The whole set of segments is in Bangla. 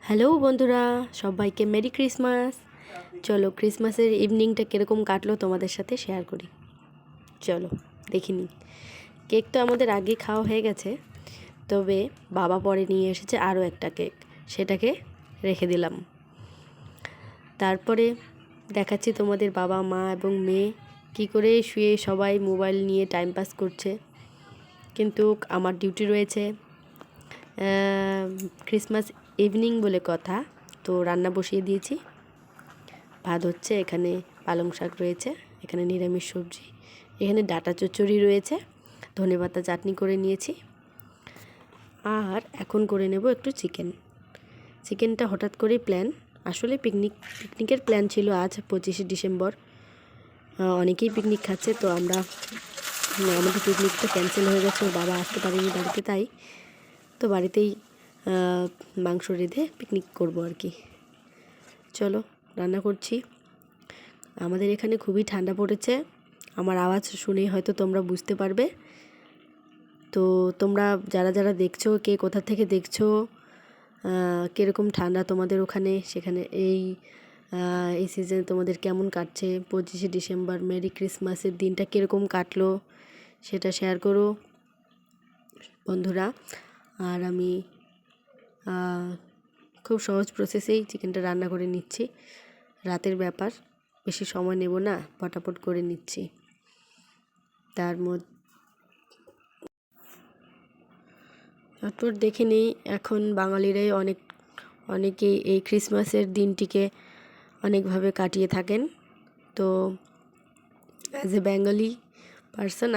হ্যালো বন্ধুরা, সবাইকে মেরি ক্রিসমাস। চলো ক্রিসমাসের ইভিনিংটা কীরকম কাটলো তোমাদের সাথে শেয়ার করি। চলো দেখি নিই। কেক তো আমাদের আগে খাওয়া হয়ে গেছে, তবে বাবা পরে নিয়ে এসেছে আরও একটা কেক, সেটাকে রেখে দিলাম। তারপরে দেখাচ্ছি তোমাদের বাবা মা এবং মেয়ে কী করে শুয়ে সবাই মোবাইল নিয়ে টাইম পাস করছে, কিন্তু আমার ডিউটি রয়েছে। ক্রিসমাস ইভিনিং বলে কথা, তো রান্না বসিয়ে দিয়েছি। ভাত হচ্ছে, এখানে পালং শাক রয়েছে, এখানে নিরামিষ সবজি, এখানে ডাঁটা চচ্চড়ি রয়েছে, ধনেপাতা চাটনি করে নিয়েছি। আর এখন করে নেব একটু চিকেনটা হঠাৎ করেই প্ল্যান। আসলে পিকনিকের প্ল্যান ছিল আজ 25শে ডিসেম্বর। অনেকেই পিকনিক খাচ্ছে, তো আমাদের পিকনিকটা ক্যান্সেল হয়ে গেছে, বাবা আসতে পারেনি বাড়িতে, তাই তো বাড়িতেই মাংস রেঁধে পিকনিক করব আর কি। চলো রান্না করছি। আমাদের এখানে খুবই ঠান্ডা পড়েছে, আমার আওয়াজ শুনেই হয়তো তোমরা বুঝতে পারবে। তো তোমরা যারা যারা দেখছো, কে কোথা থেকে দেখছো, কীরকম ঠান্ডা তোমাদের ওখানে, সেখানে এই সিজনে তোমাদের কেমন কাটছে, 25শে ডিসেম্বর মেরি ক্রিসমাসের দিনটা কীরকম কাটলো সেটা শেয়ার করো বন্ধুরা। আর আমি খুব সহজ প্রসেসেই চিকেনটা রান্না করে নিচ্ছি, রাতের ব্যাপার, বেশি সময় নেব না, পটাপট করে নিচ্ছি। তারপর দেখে নেই, এখন বাঙালিরাই অনেকেই এই ক্রিসমাসের দিনটিকে অনেকভাবে কাটিয়ে থাকেন। তো অ্যাজ এ বেঙ্গলি পার্সন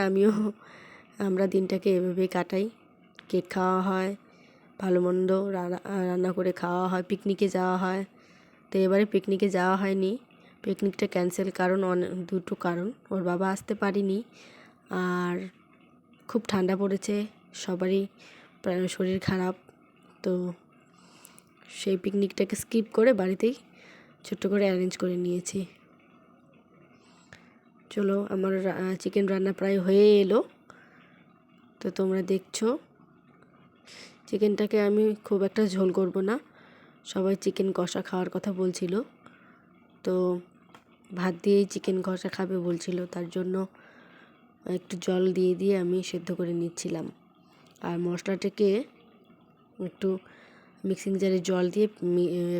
আমরা দিনটাকে এভাবেই কাটাই। কেক খাওয়া হয়, ভালো মন্দ রান্না করে খাওয়া হয়, পিকনিকে যাওয়া হয়। তো এবারে পিকনিকে যাওয়া হয়নি, পিকনিকটা ক্যান্সেল, কারণ দুটো কারণ। ওর বাবা আসতে পারেনি, আর খুব ঠান্ডা পড়েছে, সবারই প্রায় শরীর খারাপ। তো সেই পিকনিকটাকে স্কিপ করে বাড়িতেই ছোট্ট করে অ্যারেঞ্জ করে নিয়েছি। চলো, আমার চিকেন রান্না প্রায় হয়ে এলো, তো তোমরা দেখছো। চিকেনটাকে আমি খুব একটা ঝোল করব না, সবাই চিকেন কষা খাওয়ার কথা বলছিল, তো ভাত দিয়েই চিকেন কষা খাবে বলছিল, তার জন্য একটু জল দিয়ে আমি সেদ্ধ করে নিচ্ছিলাম। আর মশলাটাকে একটু মিক্সিং জারে জল দিয়ে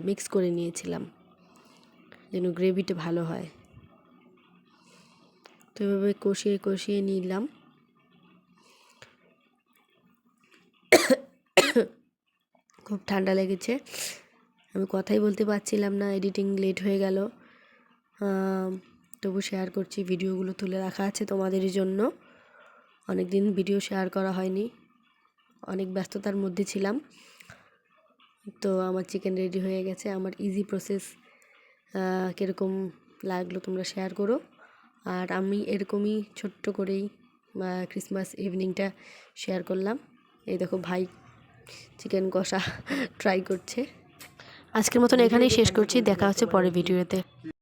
মিক্স করে নিয়েছিলাম, যেন গ্রেভিটা ভালো হয়। তো এভাবে কষিয়ে নিলাম। খুব ঠান্ডা লেগেছে, আমি কথাই বলতে পারছিলাম না, এডিটিং লেট হয়ে গেল। তবু শেয়ার করছি, ভিডিওগুলো তুলে রাখা আছে তোমাদের জন্য। অনেক দিন ভিডিও শেয়ার করা হয়নি, অনেক ব্যস্ততার মধ্যে ছিলাম। তো আমার চিকেন রেডি হয়ে গেছে। আমার ইজি প্রসেস কীরকম লাগলো তোমরা শেয়ার করো। আর আমি এরকমই ছোট্ট করেই ক্রিসমাস ইভিনিংটা শেয়ার করলাম। এই দেখো ভাই চিকেন কষা ট্রাই করছে। আজকের মতন এখানেই শেষ করছি, দেখা হচ্ছে পরের ভিডিওতে।